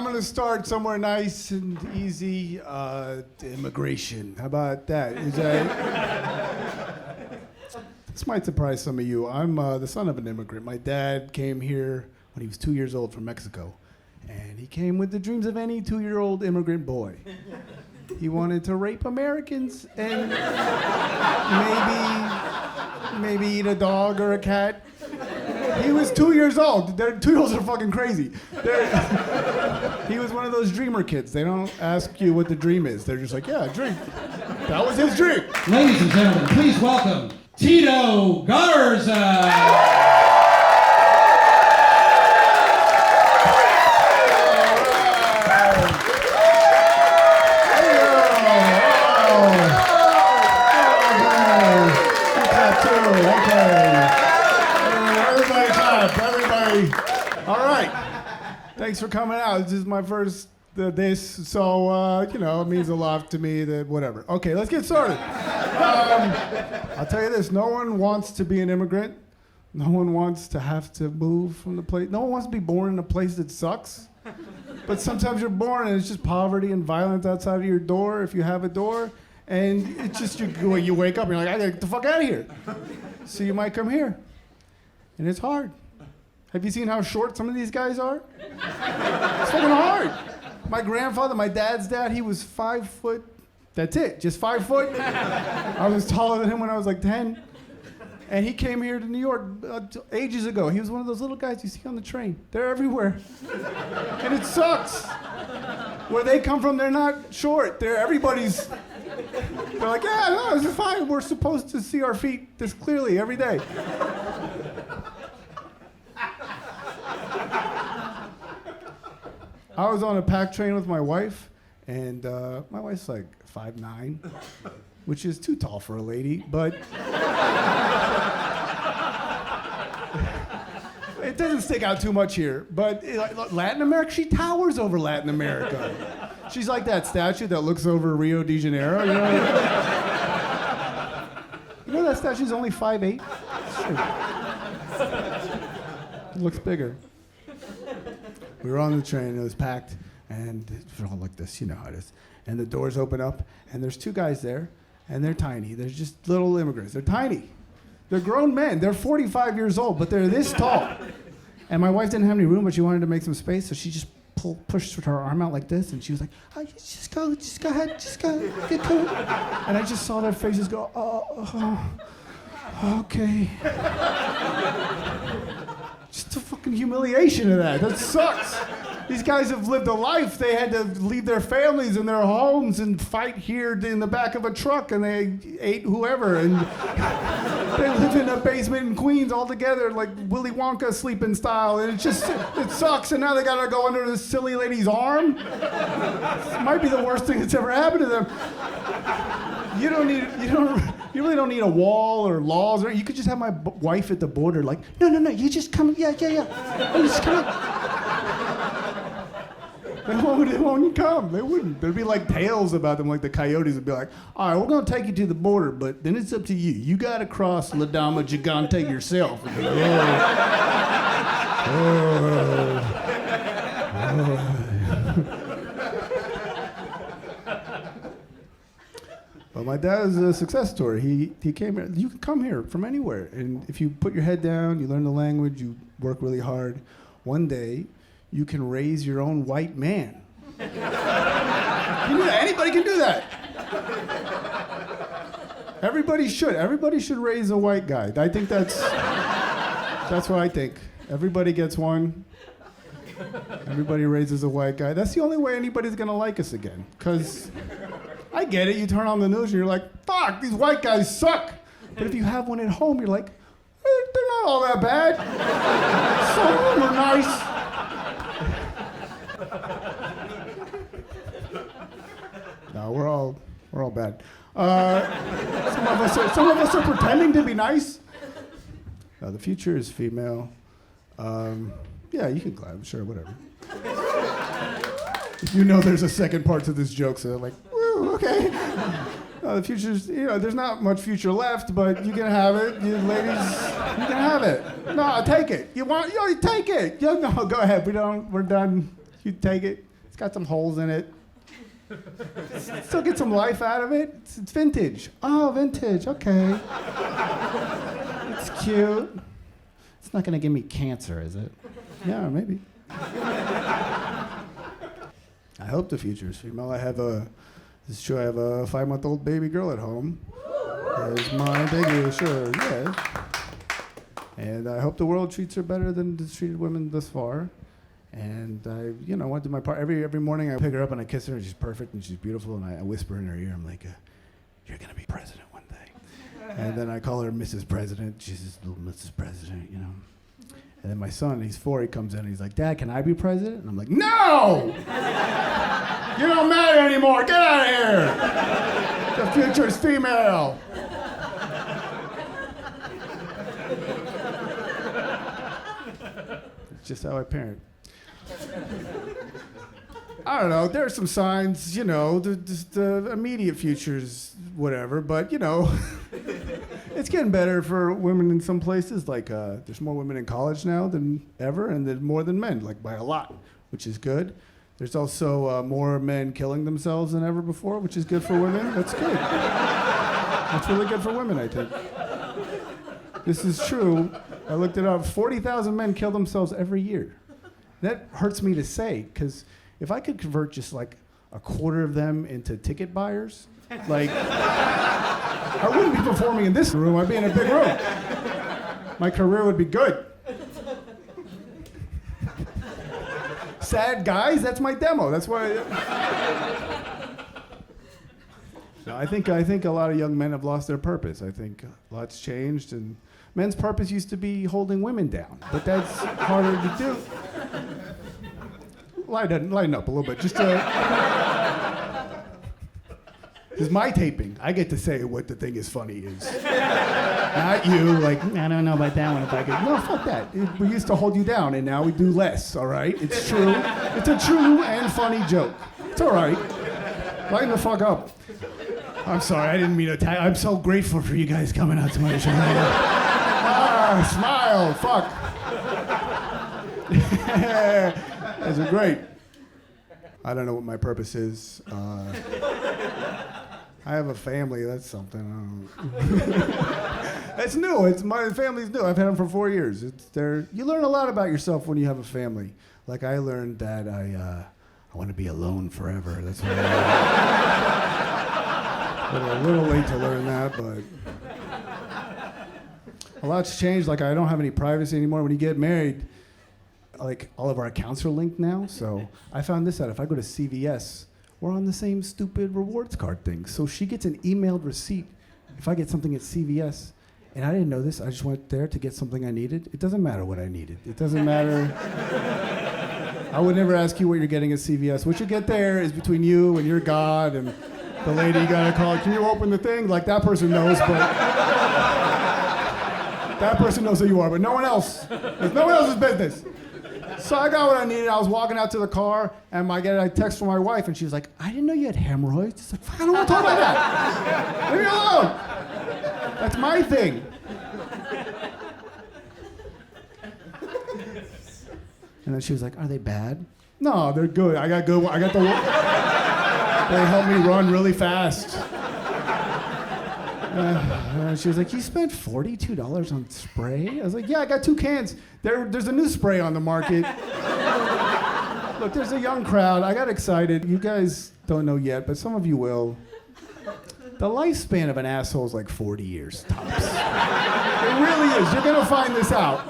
I'm going to start somewhere nice and easy. Immigration. How about that? This might surprise some of you. I'm the son of an immigrant. My dad came here when he was 2 years old from Mexico. And he came with the dreams of any 2-year-old immigrant boy. He wanted to rape Americans and maybe eat a dog or a cat. He was 2 years old. 2-year-olds are fucking crazy. He was one of those dreamer kids. They don't ask you what the dream is. They're just like, yeah, dream. That was his dream. Ladies and gentlemen, please welcome Tito Garza. Thanks for coming out. This is my first so it means a lot to me that whatever. Okay, let's get started. I'll tell you this, no one wants to be an immigrant. No one wants to have to move from the place. No one wants to be born in a place that sucks. But sometimes you're born and it's just poverty and violence outside of your door, if you have a door, and it's just you wake up and you're like, I gotta get the fuck out of here. So you might come here. And it's hard. Have you seen how short some of these guys are? It's fucking hard. My grandfather, my dad's dad, he was 5 foot. That's it, just 5 foot. I was taller than him when I was like 10. And he came here to New York ages ago. He was one of those little guys you see on the train. They're everywhere. And it sucks. Where they come from, they're not short. They're like, yeah, no, this is fine. We're supposed to see our feet this clearly every day. I was on a pack train with my wife, and my wife's like 5'9", which is too tall for a lady, but it doesn't stick out too much here. But Latin America, she towers over Latin America. She's like that statue that looks over Rio de Janeiro, you know? You know that statue's only 5'8"? It looks bigger. We were on the train, it was packed, and it's all like this, you know how it is. And the doors open up, and there's 2 guys there, and they're tiny. They're just little immigrants. They're tiny. They're grown men. They're 45 years old, but they're this tall. And my wife didn't have any room, but she wanted to make some space, so she just pushed her arm out like this, and she was like, oh, just go ahead, get to it. And I just saw their faces go, okay. Just the fucking humiliation of that. That sucks. These guys have lived a life. They had to leave their families and their homes and fight here in the back of a truck, and they ate whoever, and they live in a basement in Queens all together, like Willy Wonka sleeping style, and it sucks, and now they gotta go under this silly lady's arm. It might be the worst thing that's ever happened to them. You really don't need a wall or laws. You could just have my wife at the border, like, no, you just come, yeah. Oh, just come in. They won't come. They wouldn't. There'd be like tales about them, like the coyotes would be like, all right, we're gonna take you to the border, but then it's up to you. You gotta cross La Dama Gigante yourself. Like, Well, my dad is a success story. He came here. You can come here from anywhere, and if you put your head down, you learn the language, you work really hard, one day you can raise your own white man. You can do that. Anybody can do that. Everybody should raise a white guy. I think that's what I think. Everybody gets one. Everybody raises a white guy. That's the only way anybody's gonna like us again. Because I get it, you turn on the news and you're like, fuck, these white guys suck. But if you have one at home, you're like, they're not all that bad. Some of them are nice. No, we're all bad. Some of us are pretending to be nice. The future is female. Yeah, you can clap, sure, whatever. You know there's a second part to this joke, so like, woo, okay. The future's, there's not much future left, but you can have it. You ladies, you can have it. No, take it. You take it. No, go ahead. We're done. You take it. got some holes in it. Still get some life out of it. It's vintage. Oh, vintage. Okay. It's cute. It's not gonna give me cancer, is it? Yeah, maybe. I hope the future is female. It's true, I have a 5-month-old baby girl at home. There's my baby, sure, yes. And I hope the world treats her better than it's treated women thus far. And I, want to do my part. Every morning I pick her up and I kiss her, and she's perfect and she's beautiful, and I whisper in her ear, I'm like, you're gonna be president one day. And then I call her Mrs. President. She's just little Mrs. President, And then my son, he's 4, he comes in and he's like, Dad, can I be president? And I'm like, no! You don't matter anymore, get out of here! The future's female. It's just how I parent. I don't know, there are some signs, the immediate future's whatever, but it's getting better for women in some places. Like, there's more women in college now than ever, and there's more than men, like by a lot, which is good. There's also more men killing themselves than ever before, which is good for women. That's good. That's really good for women, I think. This is true. I looked it up. 40,000 men kill themselves every year. That hurts me to say, because if I could convert just like a quarter of them into ticket buyers, like, I wouldn't be performing in this room, I'd be in a big room. My career would be good. Sad guys, that's my demo. That's why. No, I think a lot of young men have lost their purpose. I think a lot's changed, and men's purpose used to be holding women down, but that's harder to do. Lighten up a little bit, just this is my taping. I get to say what the thing is funny is. Not you, like, I don't know about that one. If I could, no, fuck that. We used to hold you down, and now we do less, all right? It's true. It's a true and funny joke. It's all right. Lighten the fuck up. I'm sorry, I didn't mean to attack. I'm so grateful for you guys coming out to my show. Smile, fuck. Those are great. I don't know what my purpose is. I have a family, that's something. It's new, my family's new. I've had them for 4 years. You learn a lot about yourself when you have a family. Like, I learned that I want to be alone forever. That's what I learned. A little late to learn that, but a lot's changed. Like, I don't have any privacy anymore. When you get married, like, all of our accounts are linked now. So I found this out. If I go to CVS, we're on the same stupid rewards card thing. So she gets an emailed receipt if I get something at CVS. And I didn't know this. I just went there to get something I needed. It doesn't matter what I needed. It doesn't matter. I would never ask you what you're getting at CVS. What you get there is between you and your God and the lady you gotta call. Can you open the thing? Like, that person knows, but that person knows who you are, but no one else. It's no one else's business. So I got what I needed. I was walking out to the car, and I get a text from my wife, and she was like, I didn't know you had hemorrhoids. I was like, I don't want to talk about that. Leave me alone. That's my thing. And then she was like, are they bad? No, they're good. I got good. They helped me run really fast. She was like, you spent $42 on spray? I was like, yeah, I got 2 cans. There's a new spray on the market. Look, there's a young crowd. I got excited. You guys don't know yet, but some of you will. The lifespan of an asshole is like 40 years, tops. It really is. You're going to find this out.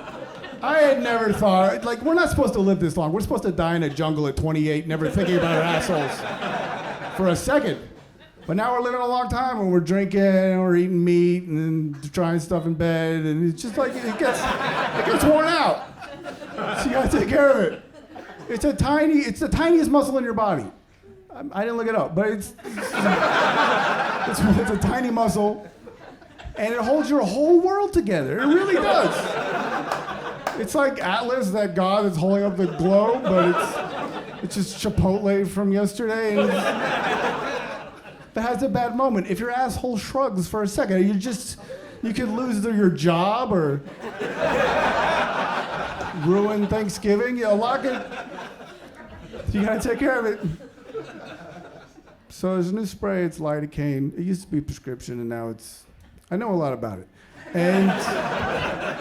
I had never thought, like, we're not supposed to live this long. We're supposed to die in a jungle at 28, never thinking about our assholes for a second. But now we're living a long time, and we're drinking, and we're eating meat, and trying stuff in bed, and it's just like, it gets worn out. So you gotta take care of it. It's the tiniest muscle in your body. I didn't look it up, but it's a tiny muscle, and it holds your whole world together. It really does. It's like Atlas, that god that's holding up the globe, but it's just Chipotle from yesterday. And that has a bad moment. If your asshole shrugs for a second, you could lose your job or ruin Thanksgiving. A lot could You gotta take care of it. So there's a new spray, it's lidocaine. It used to be prescription and now I know a lot about it. And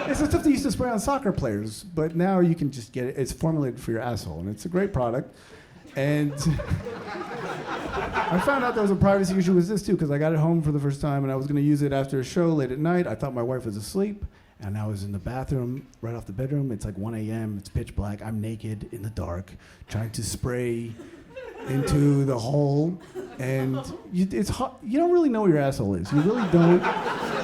it's the stuff they used to spray on soccer players, but now you can just get it. It's formulated for your asshole, and it's a great product. And I found out there was a privacy issue with this too, because I got it home for the first time and I was gonna use it after a show late at night. I thought my wife was asleep, and I was in the bathroom, right off the bedroom. It's like 1 a.m., it's pitch black. I'm naked in the dark, trying to spray into the hole, and it's hot. You don't really know where your asshole is. You really don't.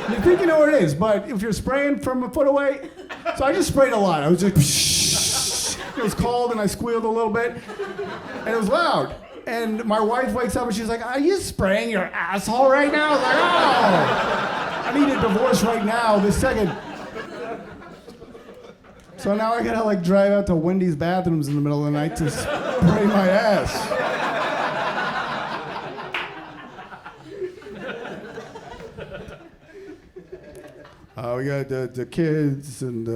You think you know where it is, but if you're spraying from a foot away, so I just sprayed a lot. I was just, it was cold and I squealed a little bit, and it was loud. And my wife wakes up and she's like, "Are you spraying your asshole right now?" I was like, "Oh, I need a divorce right now, this second." So now I gotta like drive out to Wendy's bathrooms in the middle of the night to spray my ass. We got the kids, and I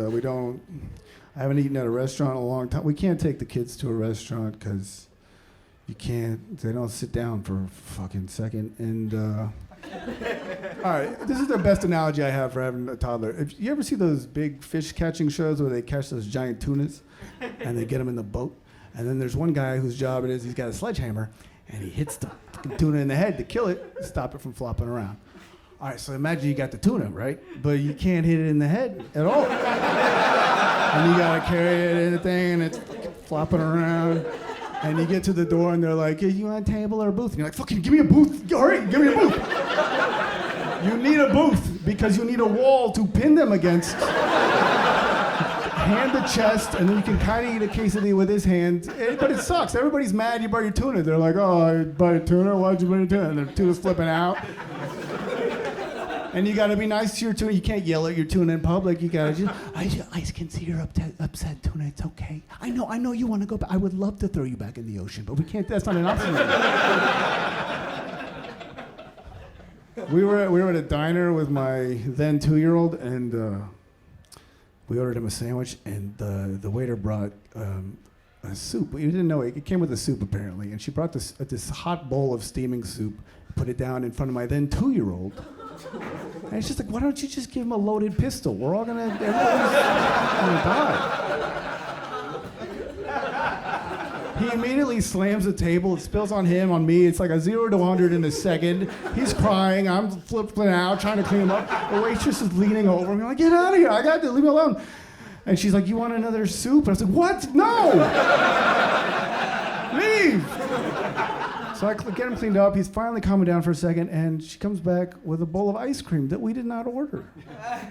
haven't eaten at a restaurant in a long time. We can't take the kids to a restaurant because they don't sit down for a fucking second. And, all right, this is the best analogy I have for having a toddler. If you ever see those big fish catching shows where they catch those giant tunas and they get them in the boat, and then there's one guy whose job it is, he's got a sledgehammer, and he hits the tuna in the head to kill it, stop it from flopping around. All right, so imagine you got the tuna, right? But you can't hit it in the head at all. And you gotta carry it in the thing, and it's flopping around. And you get to the door, and they're like, "Hey, you want a table or a booth?" And you're like, "Fucking give me a booth. Hurry, give me a booth." You need a booth because you need a wall to pin them against. Hand the chest, and then you can kind of eat a quesadilla with his hand. But it sucks. Everybody's mad you bought your tuna. They're like, "Oh, I bought a tuna. Why'd you buy a tuna?" And the tuna's flipping out. And you gotta be nice to your tuna. You can't yell at your tuna in public. You gotta just, I can see you're upset, tuna. It's okay. I know you want to go back. I would love to throw you back in the ocean, but we can't. That's not an option. We were at a diner with my then 2-year-old, and we ordered him a sandwich, and the waiter brought a soup. We didn't know it came with a soup apparently, and she brought this hot bowl of steaming soup, put it down in front of my then 2-year-old. And it's just like, why don't you just give him a loaded pistol? Everybody's gonna die. He immediately slams the table. It spills on him, on me. It's like a 0 to 100 in a second. He's crying. I'm flipping out, trying to clean him up. The waitress is leaning over me, like, "Get out of here. I got to leave me alone." And she's like, "You want another soup?" And I was like, "What? No! Leave!" So I get him cleaned up. He's finally calming down for a second, and she comes back with a bowl of ice cream that we did not order.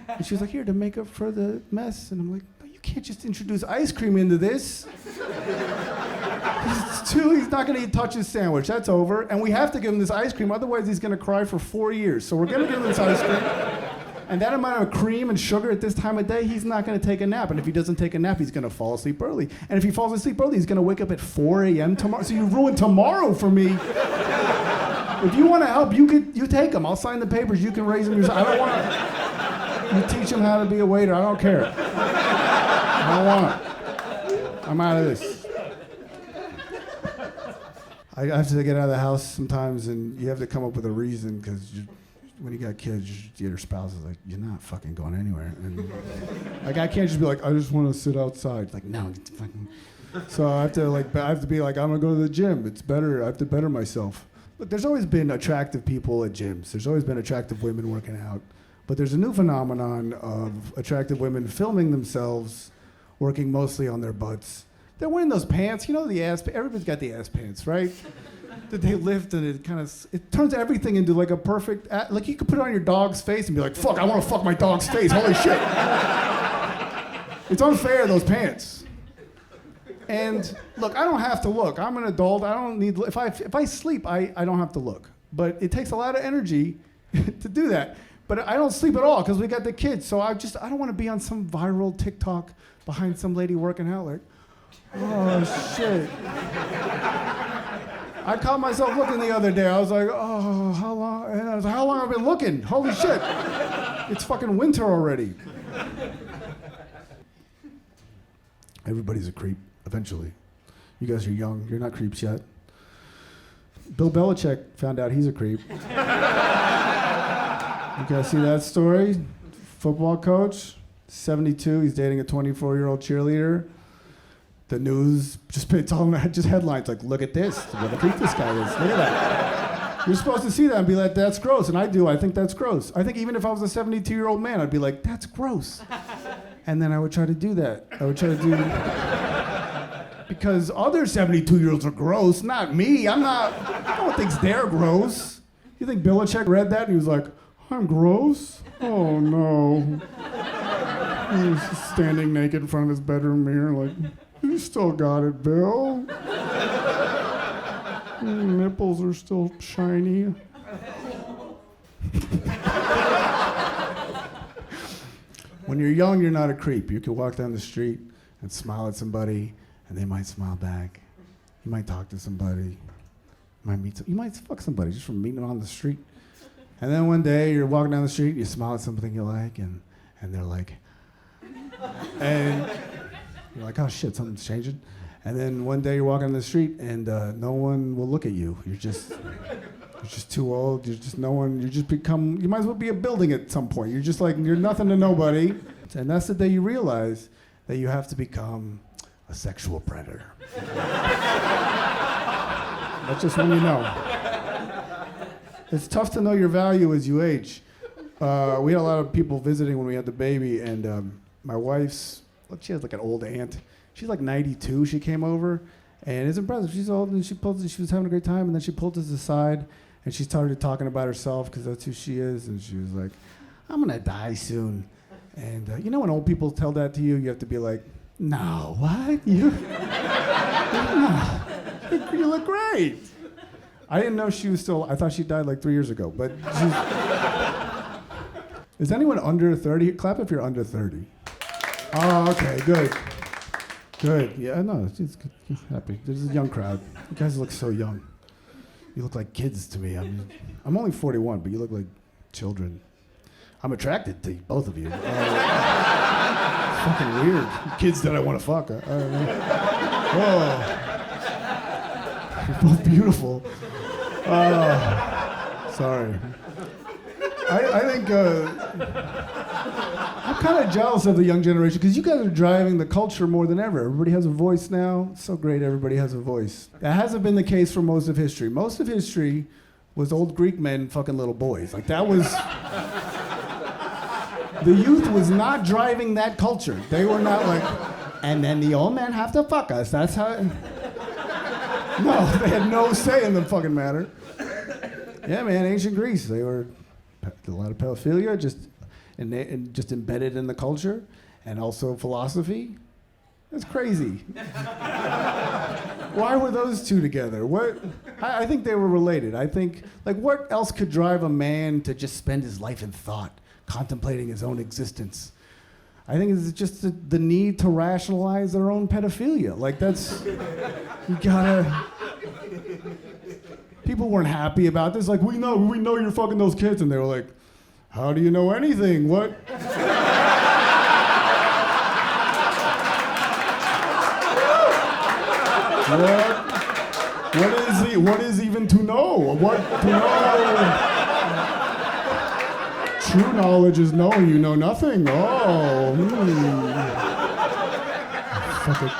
And she's like, "Here, to make up for the mess." And I'm like, "No, you can't just introduce ice cream into this." He's not gonna touch his sandwich. That's over. And we have to give him this ice cream, otherwise he's gonna cry for 4 years. So we're gonna give him this ice cream. And that amount of cream and sugar at this time of day, he's not gonna take a nap. And if he doesn't take a nap, he's gonna fall asleep early. And if he falls asleep early, he's gonna wake up at 4 a.m. tomorrow. So you ruined tomorrow for me. If you wanna help, you take him. I'll sign the papers, you can raise him yourself. I don't wanna, you teach him how to be a waiter, I don't care. I don't want it. I'm out of this. I have to get out of the house sometimes, and you have to come up with a reason, because when you got kids, your spouse is like, "You're not fucking going anywhere." And like, I can't just be like, "I just want to sit outside." It's like, no, it's fucking. So I have to be like, "I'm gonna go to the gym. It's better. I have to better myself." Look, there's always been attractive people at gyms. There's always been attractive women working out, but there's a new phenomenon of attractive women filming themselves working mostly on their butts. They're wearing those pants, you know, the ass. Everybody's got the ass pants, right? That they lift, and it turns everything into like a perfect. Like you could put it on your dog's face and be like, "Fuck, I want to fuck my dog's face." Holy shit! It's unfair, those pants. And look, I don't have to look. I'm an adult. I don't need. If I sleep, I don't have to look. But it takes a lot of energy to do that. But I don't sleep at all because we got the kids. So I don't want to be on some viral TikTok behind some lady working out like. Oh, shit. I caught myself looking the other day. I was like, "Oh, how long?" And I was like, "How long have I been looking? Holy shit. It's fucking winter already." Everybody's a creep, eventually. You guys are young. You're not creeps yet. Bill Belichick found out he's a creep. You guys see that story? Football coach, 72. He's dating a 24-year-old cheerleader. The news just headlines like, look at this. What a creep this guy is. Look at that. You're supposed to see that and be like, that's gross. And I do. I think that's gross. I think even if I was a 72-year-old man, I'd be like, that's gross. And then I would try to do that. Because other 72-year-olds are gross, not me. No one thinks they're gross. You think Belichick read that and he was like, I'm gross? Oh no. He's standing naked in front of his bedroom mirror like, you still got it, Bill. Your nipples are still shiny. When you're young, you're not a creep. You can walk down the street and smile at somebody, and they might smile back. You might talk to somebody. You might fuck somebody just from meeting them on the street. And then one day, you're walking down the street, you smile at something you like, and they're like, and you're like, oh shit, something's changing. And then one day you're walking down the street and no one will look at you. You're just too old. You might as well be a building at some point. You're just like, you're nothing to nobody. And that's the day you realize that you have to become a sexual predator. That's just when you know. It's tough to know your value as you age. We had a lot of people visiting when we had the baby, and my wife's, she has like an old aunt. She's like 92. She came over, and it's impressive. She's old, and she was having a great time, and then she pulled us aside, and she started talking about herself because that's who she is, and she was like, "I'm gonna die soon." And you know when old people tell that to you, you have to be like, "No, what? You look great." I didn't know she was still. I thought she died like 3 years ago, but she's. Is anyone under 30? Clap if you're under 30. Oh, okay, good. Good. Yeah, no, it's good. Happy. There's a young crowd. You guys look so young. You look like kids to me. I'm only 41, but you look like children. I'm attracted to both of you. It's fucking weird. Kids that I want to fuck. I don't know. Whoa. You're both beautiful. Sorry. I think I'm kind of jealous of the young generation because you guys are driving the culture more than ever. Everybody has a voice now. It's so great everybody has a voice. That hasn't been the case for most of history. Most of history was old Greek men fucking little boys. Like that was... The youth was not driving that culture. They were not like, and then the old men have to fuck us. That's how... No, they had no say in the fucking matter. Yeah, man, ancient Greece, they were... A lot of pedophilia, just embedded in the culture, and also philosophy. That's crazy. Why were those two together? I think they were related. I think, like, what else could drive a man to just spend his life in thought, contemplating his own existence? I think it's just the need to rationalize their own pedophilia. Like, that's, you gotta... People weren't happy about this. Like, we know you're fucking those kids. And they were like, how do you know anything? What? What is even to know? What to know? True knowledge is knowing you know nothing. Oh. Fuck it.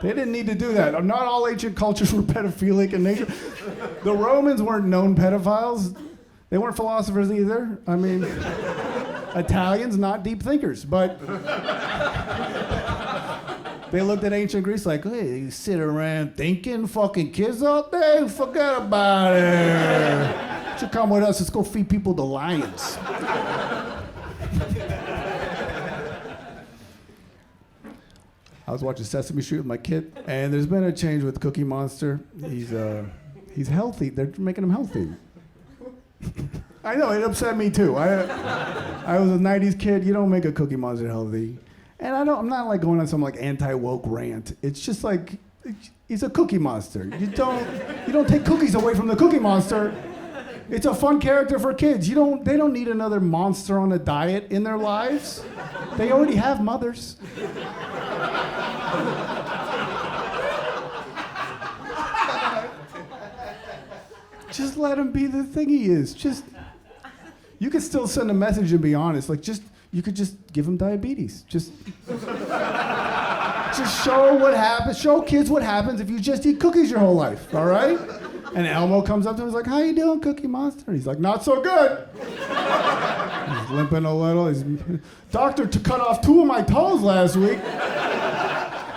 They didn't need to do that. Not all ancient cultures were pedophilic in nature. The Romans weren't known pedophiles. They weren't philosophers either. I mean, Italians, not deep thinkers, but they looked at ancient Greece like, hey, you sit around thinking, fucking kids all day, forget about it. You should come with us, let's go feed people to lions. I was watching Sesame Street with my kid, and there's been a change with Cookie Monster. He's healthy. They're making him healthy. I know, it upset me too. I was a 90s kid. You don't make a Cookie Monster healthy. And I'm not like going on some like anti-woke rant. It's just like, he's a Cookie Monster. You don't take cookies away from the Cookie Monster. It's a fun character for kids. They don't need another monster on a diet in their lives. They already have mothers. Just let him be the thing he is. You could still send a message and be honest. You could just give him diabetes. Just show what happens. Show kids what happens if you just eat cookies your whole life, all right? And Elmo comes up to him and is like, how you doing, Cookie Monster? And he's like, not so good. He's limping a little. Doctor cut off 2 of my toes last week.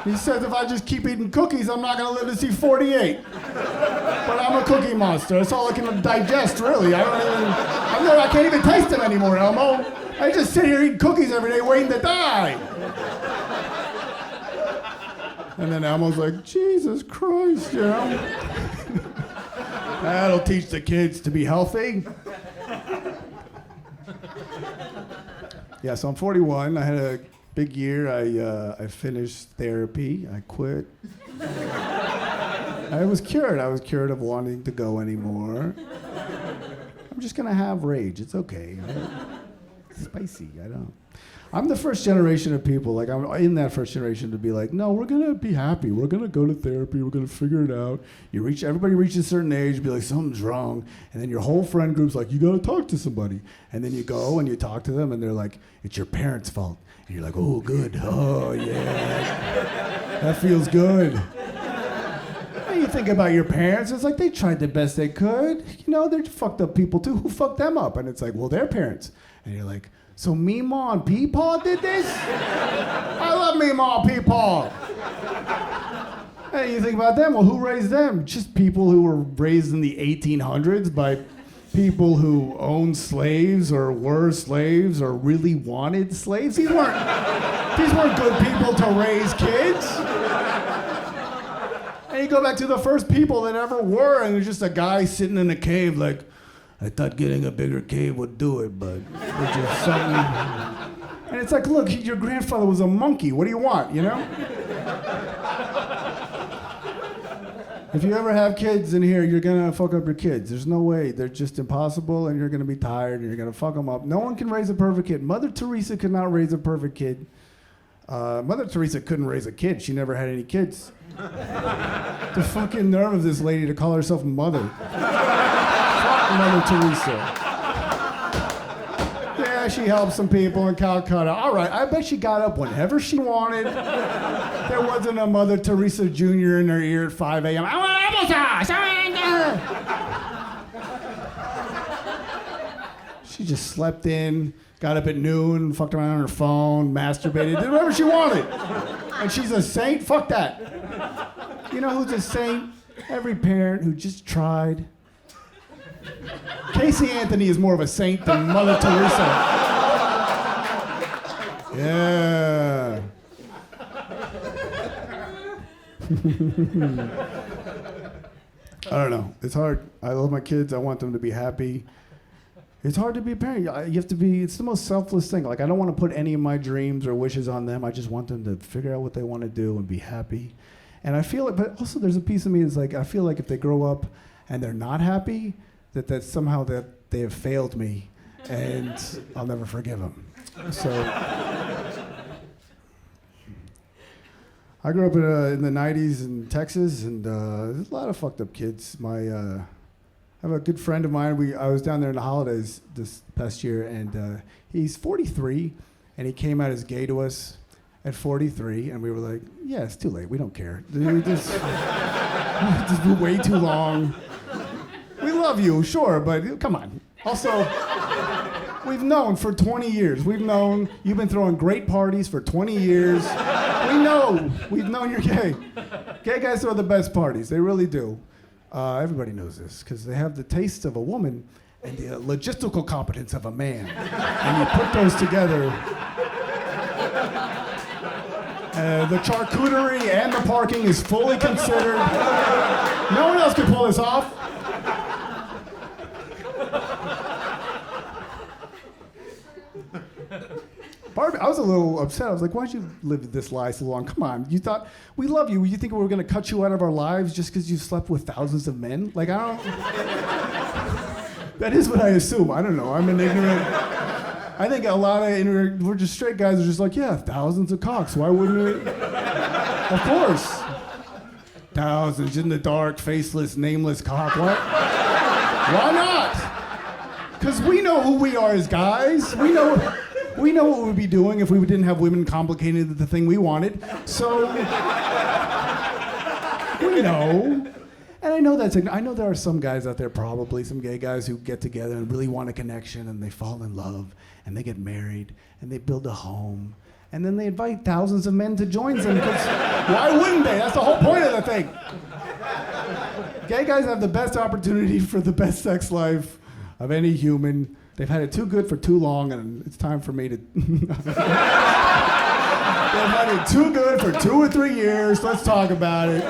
He says if I just keep eating cookies, I'm not going to live to see 48. But I'm a Cookie Monster. That's all I can digest, really. I can't even taste them anymore, Elmo. I just sit here eating cookies every day waiting to die. And then Elmo's like, Jesus Christ, you know? That'll teach the kids to be healthy. Yeah, so I'm 41. I had a big year. I finished therapy. I quit. I was cured. I was cured of wanting to go anymore. I'm just gonna have rage. It's okay. It's spicy. I'm the first generation of people, like I'm in that first generation to be like, no, we're gonna be happy. We're gonna go to therapy. We're gonna figure it out. Everybody reaches a certain age, be like, something's wrong. And then your whole friend group's like, you gotta talk to somebody. And then you go and you talk to them and they're like, it's your parents' fault. And you're like, oh, good. Oh, yeah. That feels good. And you think about your parents, it's like they tried the best they could. They're fucked up people too. Who fucked them up? And it's like, well, their parents. And you're like, so Meemaw and Peepaw did this? I love Meemaw and Peepaw. And you think about them, well, who raised them? Just people who were raised in the 1800s by people who owned slaves or were slaves or really wanted slaves. These weren't good people to raise kids. And you go back to the first people that ever were, and there's just a guy sitting in a cave like, I thought getting a bigger cave would do it, but it's just something. And it's like, look, your grandfather was a monkey. What do you want, If you ever have kids in here, you're gonna fuck up your kids. There's no way. They're just impossible, and you're gonna be tired, and you're gonna fuck them up. No one can raise a perfect kid. Mother Teresa could not raise a perfect kid. Mother Teresa couldn't raise a kid. She never had any kids. The fucking nerve of this lady to call herself mother. Mother Teresa. Yeah, she helped some people in Calcutta. All right, I bet she got up whenever she wanted. There wasn't a Mother Teresa Jr. in her ear at 5 a.m. I want applesauce. She just slept in, got up at noon, fucked around on her phone, masturbated, did whatever she wanted. And she's a saint? Fuck that. You know who's a saint? Every parent who just tried. Casey Anthony is more of a saint than Mother Teresa. Yeah. I don't know. It's hard. I love my kids. I want them to be happy. It's hard to be a parent. You have to be, it's the most selfless thing. Like, I don't want to put any of my dreams or wishes on them. I just want them to figure out what they want to do and be happy. And I feel it, but also there's a piece of me that's like, I feel like if they grow up and they're not happy, that somehow that they have failed me, and I'll never forgive them. So, I grew up in the 90s in Texas, and there's a lot of fucked up kids. I have a good friend of mine. I was down there in the holidays this past year, and he's 43, and he came out as gay to us at 43, and we were like, yeah, it's too late. We don't care. Just way too long. We love you, sure, but come on. Also, we've known for 20 years. We've known you've been throwing great parties for 20 years. We've known you're gay. Gay guys throw the best parties. They really do. Everybody knows this because they have the taste of a woman and the logistical competence of a man. And you put those together. The charcuterie and the parking is fully considered. No one else can pull this off. I was a little upset. I was like, why'd you live this life so long? Come on. You thought, we love you. You think we were going to cut you out of our lives just because you slept with thousands of men? Like, I don't... That is what I assume. I don't know. I'm an ignorant. I think a lot of we're just straight guys are just like, yeah, thousands of cocks. Why wouldn't it? Of course. Thousands in the dark, faceless, nameless cock. What? Why not? Because we know who we are as guys. We know what we'd be doing if we didn't have women complicating the thing we wanted. So we know. And I know I know there are some guys out there, probably some gay guys who get together and really want a connection, and they fall in love, and they get married, and they build a home, and then they invite thousands of men to join them, because why wouldn't they? That's the whole point of the thing. Gay guys have the best opportunity for the best sex life of any human. They've had it too good for too long, and it's time for me to... They've had it too good for 2 or 3 years. Let's talk about it.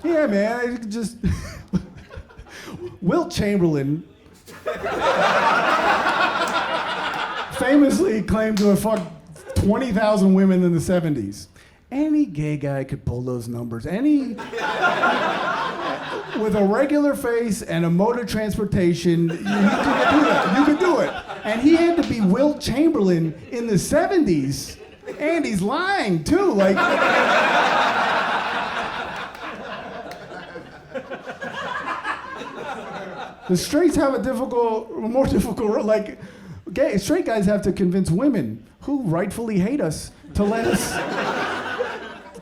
Yeah, man, I could just... Wilt Chamberlain famously claimed to have fucked 20,000 women in the 70s. Any gay guy could pull those numbers. With a regular face and a mode of transportation, you could do that. You could do it. And he had to be Wilt Chamberlain in the 70s. And he's lying, too. Like... The straights have more difficult, like, straight guys have to convince women who rightfully hate us to let us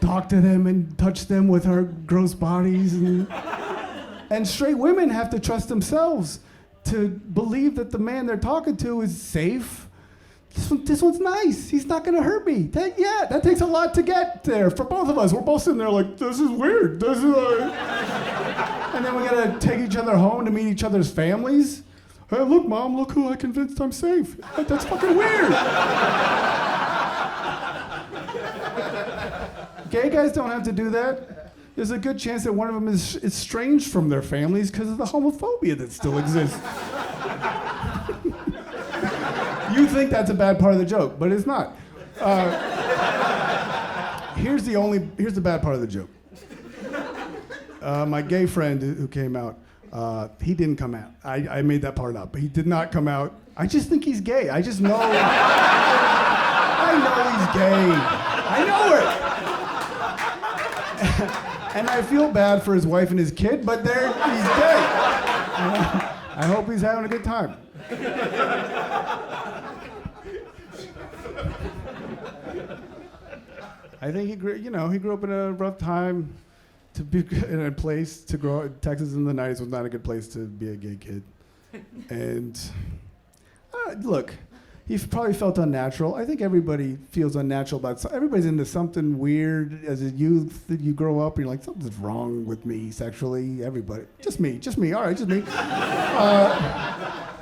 talk to them and touch them with our gross bodies. And straight women have to trust themselves to believe that the man they're talking to is safe. This one's nice. He's not gonna hurt me. That takes a lot to get there for both of us. We're both sitting there like, this is weird. And then we gotta take each other home to meet each other's families. Hey, look, Mom, look who I convinced I'm safe. That's fucking weird. Gay guys don't have to do that. There's a good chance that one of them is estranged from their families because of the homophobia that still exists. You think that's a bad part of the joke, but it's not. Here's the bad part of the joke. My gay friend who came out, he didn't come out. I made that part up, but he did not come out. I just think he's gay. I just know. I know he's gay. I know it. And I feel bad for his wife and his kid, but he's gay. I hope he's having a good time. I think he grew up in a rough time. To be in a place to grow up, Texas in the 90s was not a good place to be a gay kid. And look, he probably felt unnatural. I think everybody feels unnatural everybody's into something weird as a youth. You grow up and you're like, something's wrong with me sexually. Everybody, just me, all right, just me.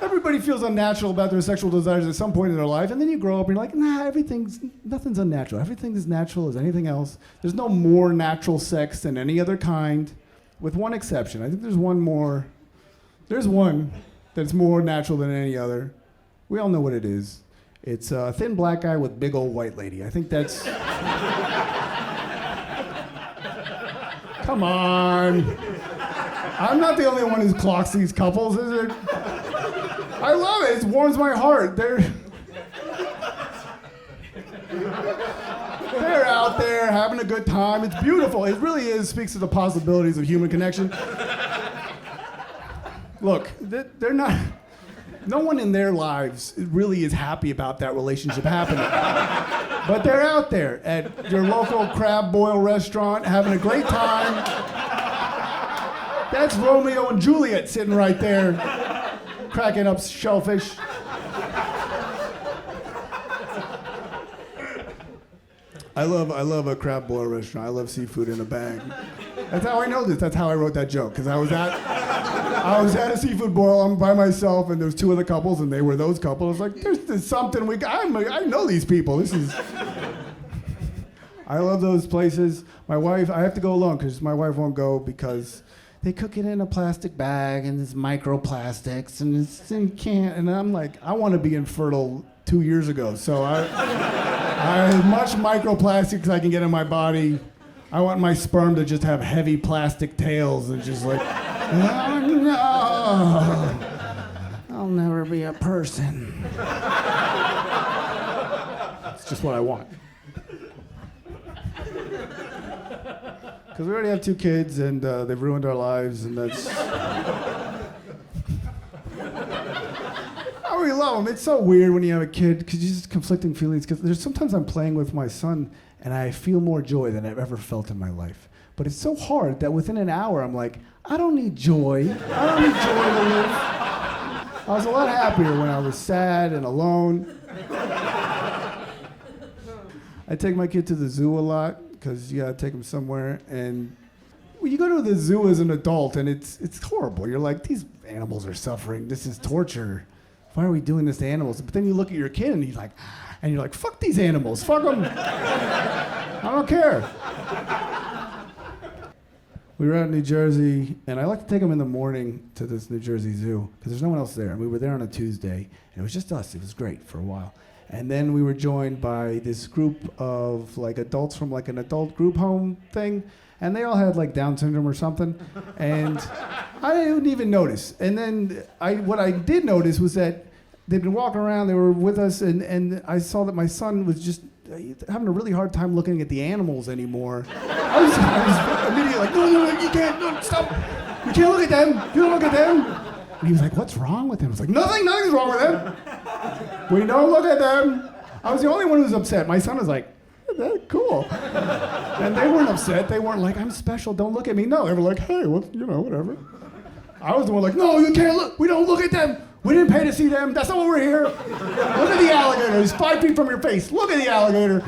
Everybody feels unnatural about their sexual desires at some point in their life, and then you grow up and you're like, nothing's unnatural. Everything is natural as anything else. There's no more natural sex than any other kind, with one exception. I think there's one that's more natural than any other. We all know what it is. It's a thin black guy with big old white lady. I think that's... Come on. I'm not the only one who clocks these couples, is it? I love it. It warms my heart. They're out there having a good time. It's beautiful. It really speaks to the possibilities of human connection. Look, they're not... No one in their lives really is happy about that relationship happening. But they're out there at your local crab boil restaurant having a great time. That's Romeo and Juliet sitting right there, cracking up shellfish. I love a crab boil restaurant. I love seafood in a bag. That's how I know this. That's how I wrote that joke. Because I was at a seafood boil. I'm by myself, and there's 2 other couples, and they were those couples. I was like, there's something I know these people. This is. I love those places. My wife, I have to go alone because my wife won't go because they cook it in a plastic bag and it's microplastics and it's in can. And I'm like, I want to be infertile 2 year ago. So I as much microplastics as I can get in my body. I want my sperm to just have heavy plastic tails and just like Oh, no. I'll never be a person. It's just what I want. Because we already have 2 kids, and they've ruined our lives, and that's... I really love them. It's so weird when you have a kid, because you just conflicting feelings. Because there's sometimes I'm playing with my son, and I feel more joy than I've ever felt in my life. But it's so hard that within an hour, I'm like, I don't need joy. I don't need joy to live. I was a lot happier when I was sad and alone. I take my kid to the zoo a lot, because you gotta take him somewhere. And when you go to the zoo as an adult, and it's horrible. You're like, these animals are suffering. This is torture. Why are we doing this to animals? But then you look at your kid, and you're like, fuck these animals. Fuck them. I don't care. We were out in New Jersey, and I like to take them in the morning to this New Jersey zoo, because there's no one else there. And we were there on a Tuesday, and it was just us. It was great for a while. And then we were joined by this group of like adults from like an adult group home thing, and they all had like Down syndrome or something, and I didn't even notice. And then what I did notice was that they'd been walking around, they were with us, and I saw that my son was just having a really hard time looking at the animals anymore. I was immediately like, no, you can't, no, stop. You can't look at them, you don't look at them. And he was like, what's wrong with him? I was like, nothing's wrong with them. We don't look at them. I was the only one who was upset. My son was like, that's cool. And they weren't upset. They weren't like, I'm special, don't look at me. No, they were like, hey, whatever. I was the one like, no, you can't look. We don't look at them. We didn't pay to see them. That's not why we're here. Look at the alligator. He's 5 feet from your face. Look at the alligator.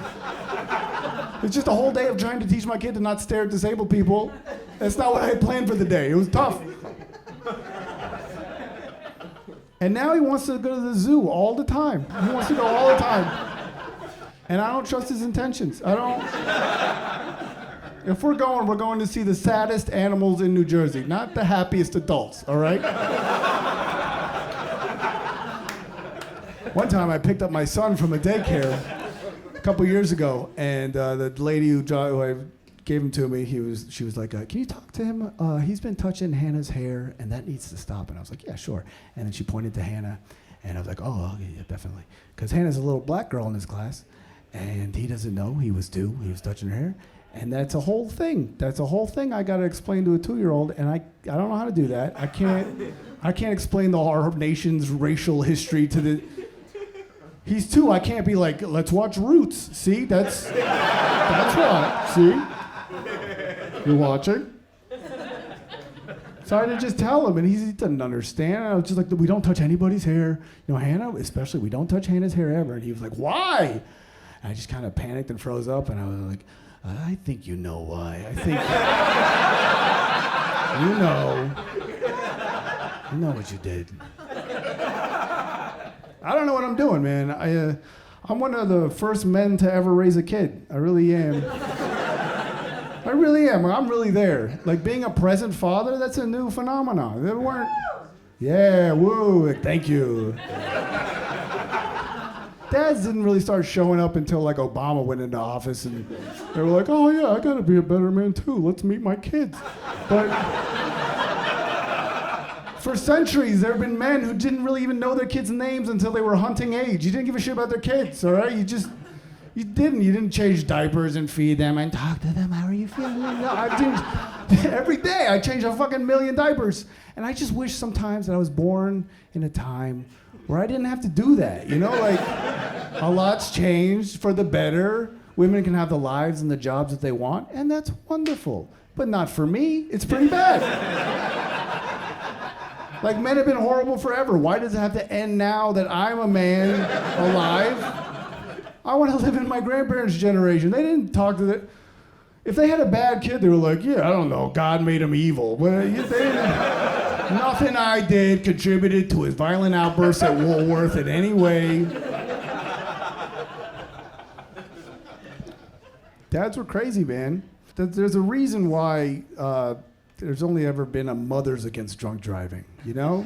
It's just a whole day of trying to teach my kid to not stare at disabled people. That's not what I had planned for the day. It was tough. And now he wants to go to the zoo all the time. He wants to go all the time. And I don't trust his intentions. I don't. If we're going to see the saddest animals in New Jersey, not the happiest adults, all right? One time I picked up my son from a daycare a couple years ago, and the lady who I gave him to me, she was like, can you talk to him? He's been touching Hannah's hair, and that needs to stop. And I was like, yeah, sure. And then she pointed to Hannah, and I was like, oh, yeah, definitely. Because Hannah's a little black girl in his class, and he doesn't know he was due. He was touching her hair. And that's a whole thing. That's a whole thing I got to explain to a 2-year-old, and I don't know how to do that. I can't explain our nation's racial history to the... He's 2. I can't be like, let's watch Roots. See, that's right. See, you're watching. So I had to just tell him, and he doesn't understand. I was just like, we don't touch anybody's hair. You know, Hannah, especially, we don't touch Hannah's hair ever. And he was like, why? And I just kind of panicked and froze up, and I was like, I think you know why. I think you know what you did. I don't know what I'm doing, man. I'm one of the first men to ever raise a kid. I really am. I really am. I'm really there. Like being a present father, that's a new phenomenon. They weren't. Yeah, woo, thank you. Dads didn't really start showing up until like Obama went into office, and they were like, oh yeah, I gotta be a better man too. Let's meet my kids. But for centuries, there have been men who didn't really even know their kids' names until they were hunting age. You didn't give a shit about their kids, all right? You didn't change diapers and feed them and talk to them. How are you feeling? No, every day I change a fucking million diapers. And I just wish sometimes that I was born in a time where I didn't have to do that. You know, like a lot's changed for the better. Women can have the lives and the jobs that they want, and that's wonderful. But not for me. It's pretty bad. Like, men have been horrible forever. Why does it have to end now that I'm a man alive? I want to live in my grandparents' generation. They didn't talk to the... If they had a bad kid, they were like, yeah, I don't know, God made him evil. But nothing I did contributed to his violent outbursts at Woolworth in any way. Dads were crazy, man. There's a reason why... there's only ever been a mothers against drunk driving, you know?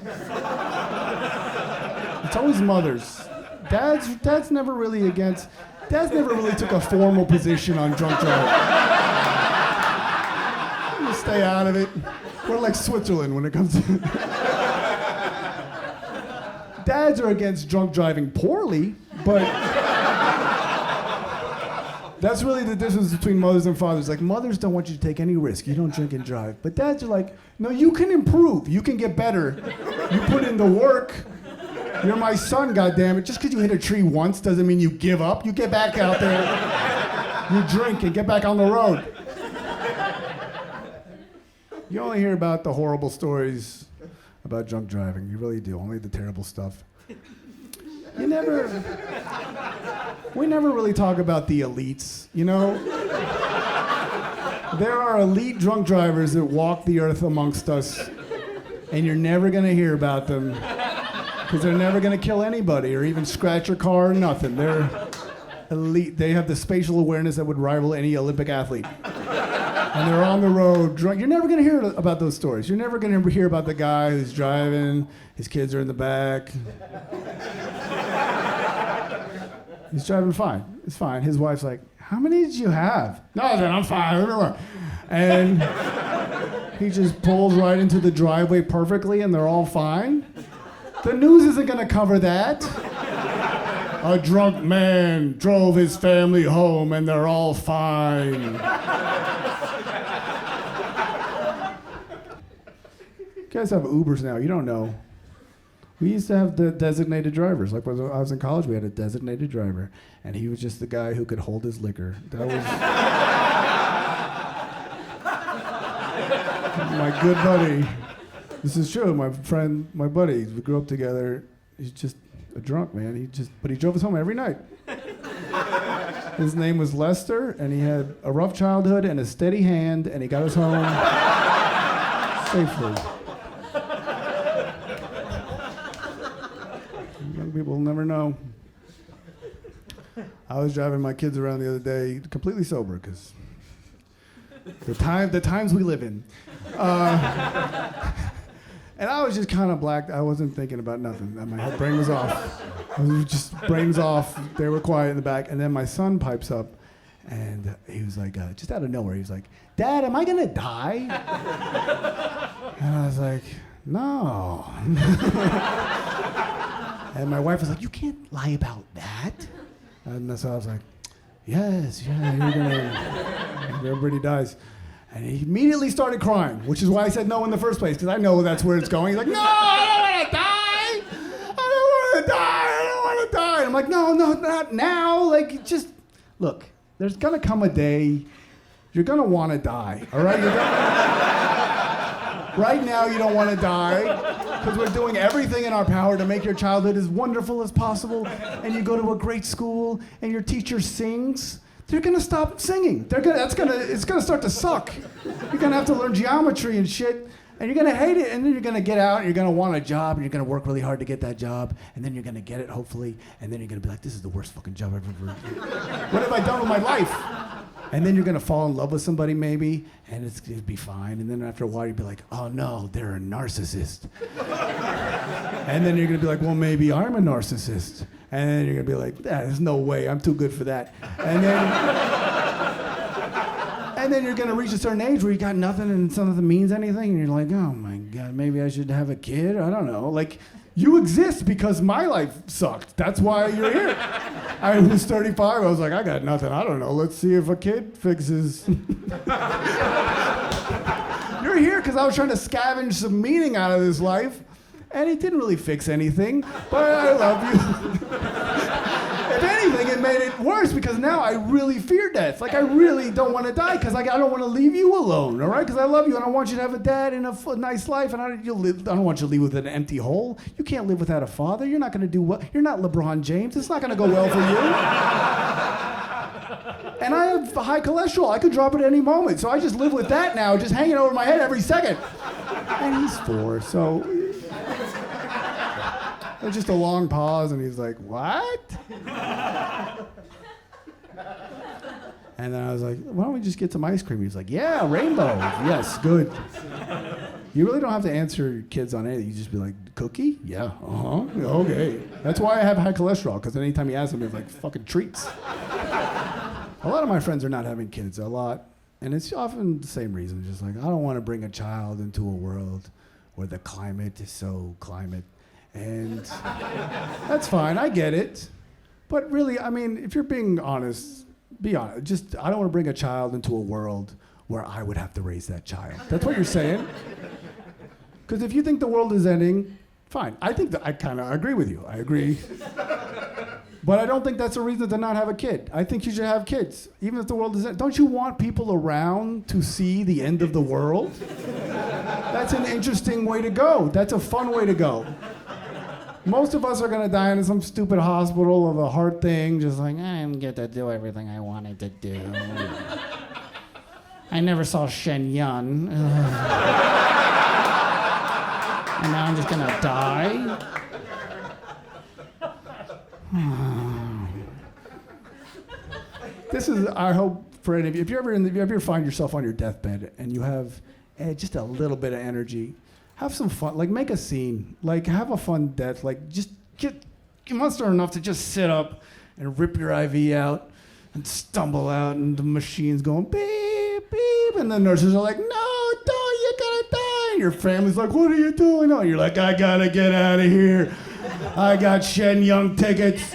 It's always mothers. Dads never really took a formal position on drunk driving. Stay out of it. We're like Switzerland when it comes to... Dads are against drunk driving poorly, but that's really the difference between mothers and fathers. Like, mothers don't want you to take any risk. You don't drink and drive. But dads are like, no, you can improve. You can get better. You put in the work. You're my son, goddammit. Just because you hit a tree once doesn't mean you give up. You get back out there, you drink, and get back on the road. You only hear about the horrible stories about drunk driving. You really do. Only the terrible stuff. We never really talk about the elites, you know? There are elite drunk drivers that walk the earth amongst us, and you're never gonna hear about them, because they're never gonna kill anybody or even scratch your car or nothing. They're elite. They have the spatial awareness that would rival any Olympic athlete. And they're on the road drunk. You're never gonna hear about those stories. You're never gonna hear about the guy who's driving, his kids are in the back. He's driving fine. It's fine. His wife's like, how many did you have? No, I'm fine. And he just pulls right into the driveway perfectly and they're all fine. The news isn't gonna cover that. A drunk man drove his family home and they're all fine. You guys have Ubers now, you don't know. We used to have the designated drivers. Like when I was in college, we had a designated driver, and he was just the guy who could hold his liquor. That was my good buddy. This is true. My friend, my buddy, we grew up together. He's just a drunk man. But he drove us home every night. His name was Lester, and he had a rough childhood and a steady hand, and he got us home safely. Young people never know. I was driving my kids around the other day, completely sober, because the times we live in. And I was just kind of blacked. I wasn't thinking about nothing. My brain was off. I was just brains off. They were quiet in the back. And then my son pipes up, and he was like, just out of nowhere, he was like, "Dad, am I gonna die?" And I was like, "No." And my wife was like, "You can't lie about that." And so I was like, "Yes, yeah, you're gonna, everybody dies." And he immediately started crying, which is why I said no in the first place, because I know that's where it's going. He's like, "No, I don't want to die. I don't want to die. I don't want to die." And I'm like, "No, not now. Like, just look. There's gonna come a day you're gonna want to die. All right? Right now, you don't want to die, because we're doing everything in our power to make your childhood as wonderful as possible. And you go to a great school, and your teacher sings. They're gonna stop singing. It's gonna start to suck. You're gonna have to learn geometry and shit, and you're gonna hate it. And then you're gonna get out, and you're gonna want a job, and you're gonna work really hard to get that job, and then you're gonna get it, hopefully, and then you're gonna be like, this is the worst fucking job I've ever. What have I done with my life? And then you're gonna fall in love with somebody maybe, and it'll be fine. And then after a while, you'll be like, oh no, they're a narcissist. And then you're gonna be like, well, maybe I'm a narcissist. And then you're gonna be like, there's no way, I'm too good for that. And then you're gonna reach a certain age where you got nothing and something means anything, and you're like, oh my God, maybe I should have a kid. I don't know. Like, you exist because my life sucked. That's why you're here. I was 35. I was like, I got nothing. I don't know. Let's see if a kid fixes. You're here because I was trying to scavenge some meaning out of this life, and it didn't really fix anything. But I love you. If anything, it made it worse because now I really fear death. Like, I really don't want to die because I don't want to leave you alone, all right? Because I love you and I want you to have a dad and a nice life, and I don't want you to leave with an empty hole. You can't live without a father. You're not going to do well. You're not LeBron James. It's not going to go well for you. And I have high cholesterol. I could drop it at any moment. So I just live with that now, just hanging over my head every second. And he's 4, so... There's just a long pause, and he's like, what? And then I was like, why don't we just get some ice cream? He's like, yeah, rainbow. Yes, good. You really don't have to answer your kids on anything. You just be like, cookie? Yeah, uh-huh, okay. That's why I have high cholesterol, because anytime you ask them, it's like fucking treats. A lot of my friends are not having kids, a lot. And it's often the same reason, just like, I don't want to bring a child into a world where the climate is so climate. And that's fine, I get it. But really, I mean, if you're being honest, be honest. Just, I don't want to bring a child into a world where I would have to raise that child. That's what you're saying? Because if you think the world is ending, fine. I think that I kind of agree with you. I agree. But I don't think that's a reason to not have a kid. I think you should have kids, even if the world is ending. Don't you want people around to see the end of the world? That's an interesting way to go. That's a fun way to go. Most of us are gonna die in some stupid hospital of a heart thing, just like, I didn't get to do everything I wanted to do. I never saw Shen Yun. And now I'm just gonna die? This is, I hope, for any of you, if you ever find yourself on your deathbed and you have just a little bit of energy, have some fun, like make a scene, like have a fun death, like just get monster enough to just sit up and rip your IV out and stumble out and the machine's going beep, beep, and the nurses are like, no, don't, you're gonna die. And your family's like, what are you doing? Oh, you're like, I gotta get out of here. I got Shen Yun tickets.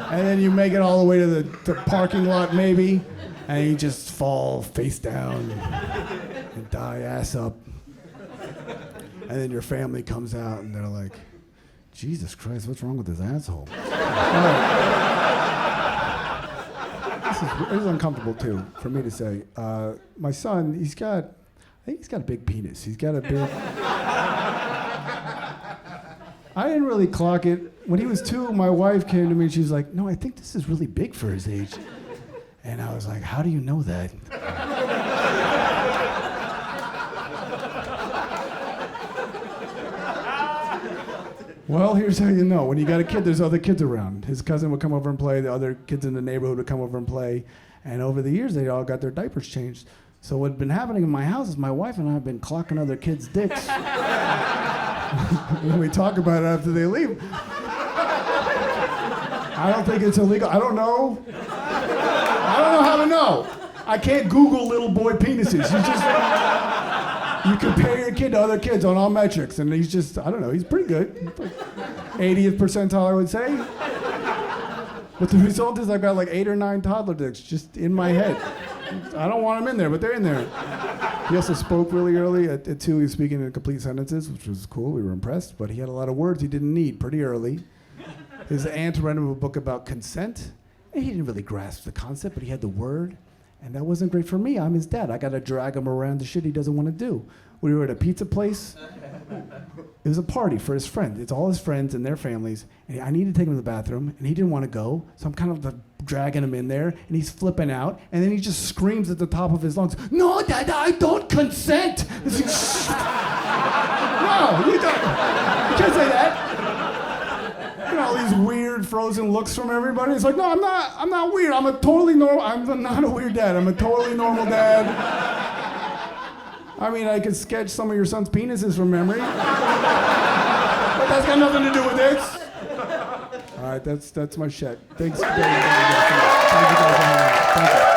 And then you make it all the way to the parking lot maybe, and you just fall face down and die ass up. And then your family comes out and they're like, Jesus Christ, what's wrong with this asshole? This is uncomfortable too, for me to say. My son, I think he's got a big penis. He's got a big... I didn't really clock it. When he was 2, my wife came to me and she was like, no, I think this is really big for his age. And I was like, how do you know that? Well, here's how you know. When you got a kid, there's other kids around. His cousin would come over and play. The other kids in the neighborhood would come over and play. And over the years, they all got their diapers changed. So what's been happening in my house is my wife and I have been clocking other kids' dicks. When we talk about it after they leave. I don't think it's illegal. I don't know. I don't know how to know. I can't Google little boy penises. You compare your kid to other kids on all metrics, and he's just, I don't know, he's pretty good. 80th percentile, I would say. But the result is I've got like 8 or 9 toddler dicks just in my head. I don't want them in there, but they're in there. He also spoke really early. At 2, he was speaking in complete sentences, which was cool. We were impressed. But he had a lot of words he didn't need pretty early. His aunt read him a book about consent. And he didn't really grasp the concept, but he had the word. And that wasn't great for me. I'm his dad. I got to drag him around the shit he doesn't want to do. We were at a pizza place. It was a party for his friend. It's all his friends and their families. And I needed to take him to the bathroom, and he didn't want to go. So I'm kind of dragging him in there, and he's flipping out. And then he just screams at the top of his lungs, no, Dad, I don't consent. No, you don't. You can't say that. You know, all these weird frozen looks from everybody. It's like, no, I'm not weird. I'm not a weird dad. I'm a totally normal dad. I mean, I could sketch some of your son's penises from memory. But that's got nothing to do with this. All right, that's my shit. Thanks. Thank you guys for having me. Thank you.